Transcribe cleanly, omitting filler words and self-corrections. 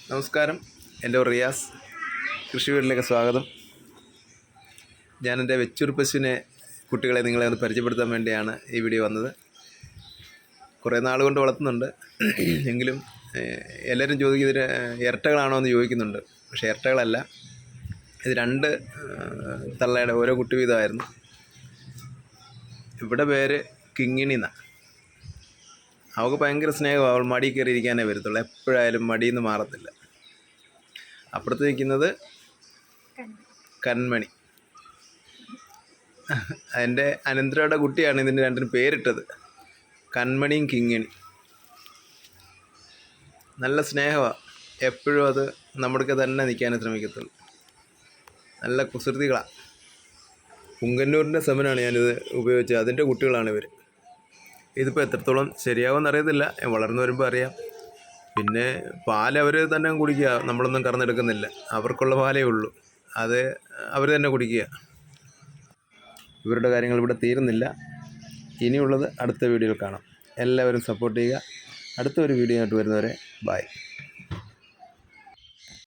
നമസ്കാരം, എൻ്റെ റിയാസ് കൃഷി വീട്ടിലേക്ക് സ്വാഗതം. ഞാനെൻ്റെ വെച്ചൂർ പശുവിനെ കുട്ടികളെ നിങ്ങളെ ഒന്ന് പരിചയപ്പെടുത്താൻ വേണ്ടിയാണ് ഈ വീഡിയോ വന്നത്. കുറേ നാൾ കൊണ്ട് വളർത്തുന്നുണ്ട്, എങ്കിലും എല്ലാവരും ചോദിക്കും ഇതിന് ഇരട്ടകളാണോ എന്ന് ചോദിക്കുന്നുണ്ട്. പക്ഷേ ഇരട്ടകളല്ല, ഇത് രണ്ട് തള്ളയുടെ ഓരോ കുട്ടി വീതമായിരുന്നു. ഇവിടെ പേര് കിങ്ങിണി എന്നാണ്. അവൾക്ക് ഭയങ്കര സ്നേഹമാണ്. അവൾ മടി കയറി ഇരിക്കാനേ വരത്തുള്ളൂ, എപ്പോഴായാലും മടിയിൽ നിന്ന് മാറത്തില്ല. അപ്പുറത്ത് നിൽക്കുന്നത് കൺമണി, എൻ്റെ അനന്തരയുടെ കുട്ടിയാണ്. ഇതിൻ്റെ രണ്ടിനും പേരിട്ടത് കൺമണിയും കിങ്ങിണി. നല്ല സ്നേഹമാണ്, എപ്പോഴും അത് നമ്മുടെയൊക്കെ തന്നെ നിൽക്കാനേ ശ്രമിക്കത്തുള്ളൂ. നല്ല കുസൃതികളാണ്. പുങ്കന്നൂരിൻ്റെ സെമനാണ് ഞാനിത് ഉപയോഗിച്ചത്, അതിൻ്റെ കുട്ടികളാണ് ഇവർ. ഇതിപ്പോൾ എത്രത്തോളം ശരിയാവുമെന്ന് അറിയത്തില്ല, വളർന്നു വരുമ്പോൾ അറിയാം. പിന്നെ പാലവർ തന്നെ കുടിക്കുക, നമ്മളൊന്നും കറന്നെടുക്കുന്നില്ല. അവർക്കുള്ള പാലേ ഉള്ളൂ, അത് അവർ തന്നെ കുടിക്കുക. ഇവരുടെ കാര്യങ്ങൾ ഇവിടെ തീരുന്നില്ല. ഇനിയുള്ളത് അടുത്ത വീഡിയോയിൽ കാണാം. എല്ലാവരും സപ്പോർട്ട് ചെയ്യുക. അടുത്തൊരു വീഡിയോ ആയിട്ട് വരുന്നവരെ ബൈ.